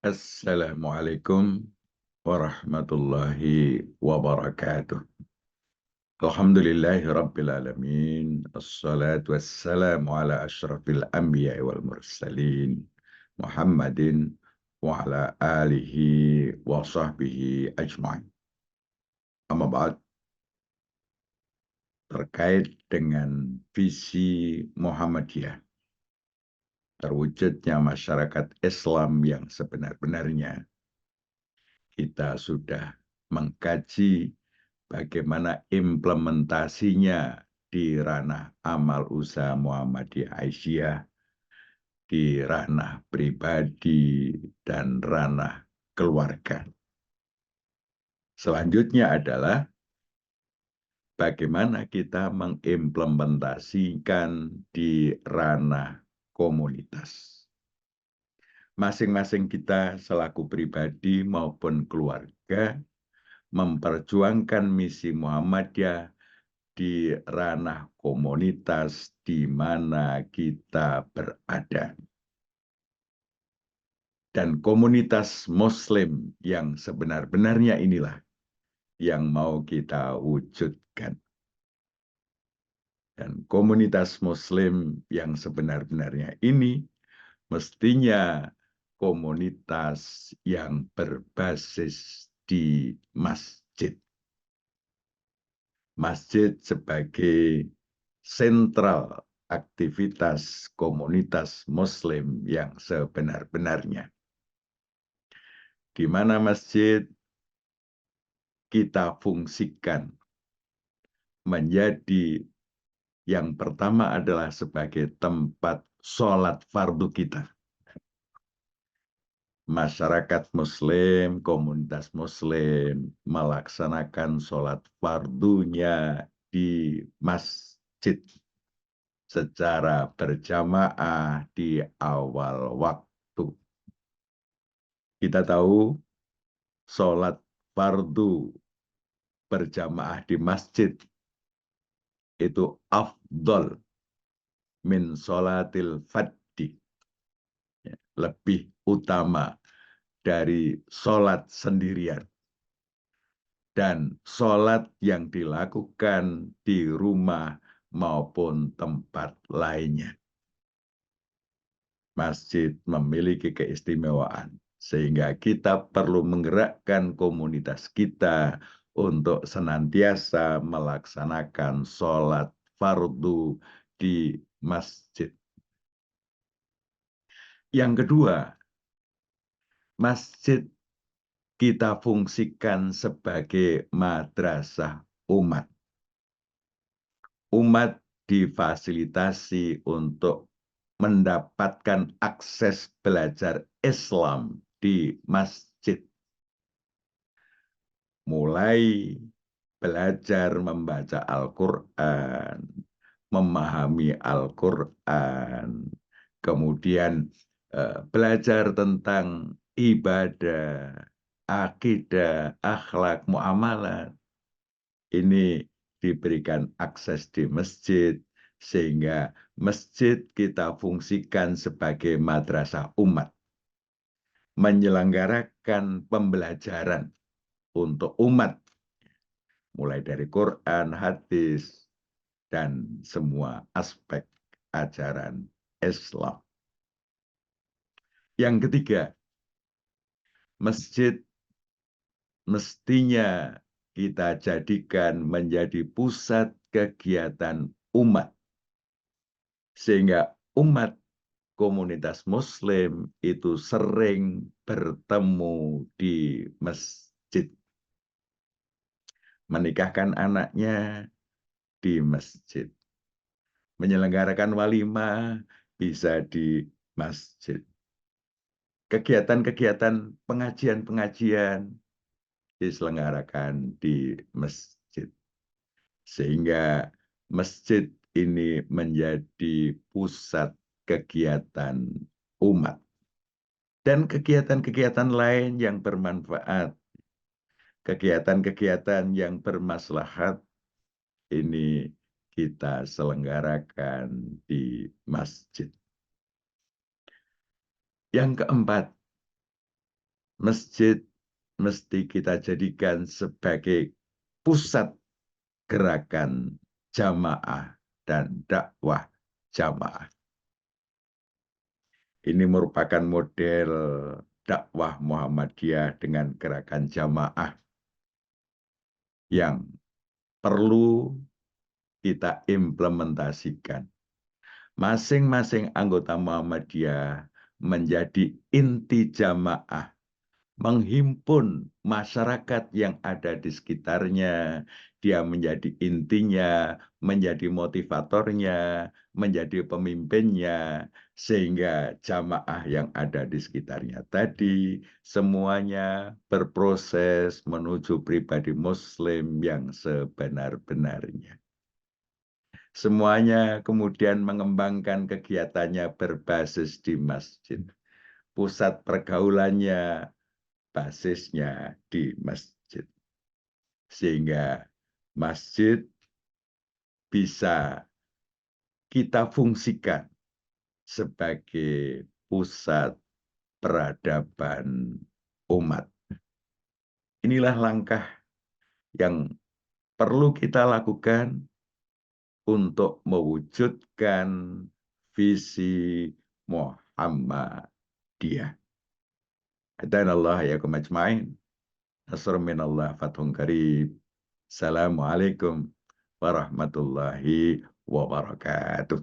Assalamualaikum warahmatullahi wabarakatuh. Alhamdulillahi rabbil alamin. Assalatu wassalamu ala asyrafil anbiya wal mursalin. Muhammadin wa ala alihi wa sahbihi ajma'in. Amma ba'd, terkait dengan visi Muhammadiyah, terwujudnya masyarakat Islam yang sebenar-benarnya, kita sudah mengkaji bagaimana implementasinya di ranah amal usaha Muhammadiyah Aisyah, di ranah pribadi, dan ranah keluarga. Selanjutnya adalah bagaimana kita mengimplementasikan di ranah komunitas. Masing-masing kita selaku pribadi maupun keluarga memperjuangkan misi Muhammadiyah di ranah komunitas di mana kita berada. Dan komunitas Muslim yang sebenar-benarnya inilah yang mau kita wujudkan. Dan komunitas Muslim yang sebenar-benarnya ini mestinya komunitas yang berbasis di masjid. Masjid sebagai sentral aktivitas komunitas Muslim yang sebenar-benarnya, di mana masjid kita fungsikan menjadi yang pertama adalah sebagai tempat sholat fardu kita. Masyarakat Muslim, komunitas Muslim melaksanakan sholat fardunya di masjid secara berjamaah di awal waktu. Kita tahu sholat fardu berjamaah di masjid itu afdol min sholatil faddi, lebih utama dari sholat sendirian. Dan sholat yang dilakukan di rumah maupun tempat lainnya. Masjid memiliki keistimewaan, sehingga kita perlu menggerakkan komunitas kita untuk senantiasa melaksanakan sholat fardu di masjid. Yang kedua, masjid kita fungsikan sebagai madrasah umat. Umat difasilitasi untuk mendapatkan akses belajar Islam di masjid. Mulai belajar membaca Al-Quran, memahami Al-Quran, kemudian belajar tentang ibadah, akidah, akhlak, muamalat. Ini diberikan akses di masjid, sehingga masjid kita fungsikan sebagai madrasah umat, menyelenggarakan pembelajaran untuk umat, mulai dari Quran, hadis, dan semua aspek ajaran Islam. Yang ketiga, masjid mestinya kita jadikan menjadi pusat kegiatan umat, sehingga umat komunitas Muslim itu sering bertemu di masjid. Menikahkan anaknya di masjid. Menyelenggarakan walimah bisa di masjid. Kegiatan-kegiatan pengajian-pengajian diselenggarakan di masjid. Sehingga masjid ini menjadi pusat kegiatan umat. Dan kegiatan-kegiatan lain yang bermanfaat, kegiatan-kegiatan yang bermaslahat, ini kita selenggarakan di masjid. Yang keempat, Masjid mesti kita jadikan sebagai pusat gerakan jamaah dan dakwah jamaah. Ini merupakan model dakwah Muhammadiyah dengan gerakan jamaah yang perlu kita implementasikan. Masing-masing anggota Muhammadiyah menjadi inti jamaah, menghimpun masyarakat yang ada di sekitarnya. Dia menjadi intinya, menjadi motivatornya, menjadi pemimpinnya, sehingga jamaah yang ada di sekitarnya tadi semuanya berproses menuju pribadi Muslim yang sebenar-benarnya. Semuanya kemudian mengembangkan kegiatannya berbasis di masjid. Pusat pergaulannya, basisnya di masjid. Sehingga masjid bisa kita fungsikan sebagai pusat peradaban umat. Inilah langkah yang perlu kita lakukan untuk mewujudkan visi Muhammadiyah. Hadanallah yakum ajma'in. Nasr minallah fathun qarib. Assalamualaikum warahmatullahi wabarakatuh.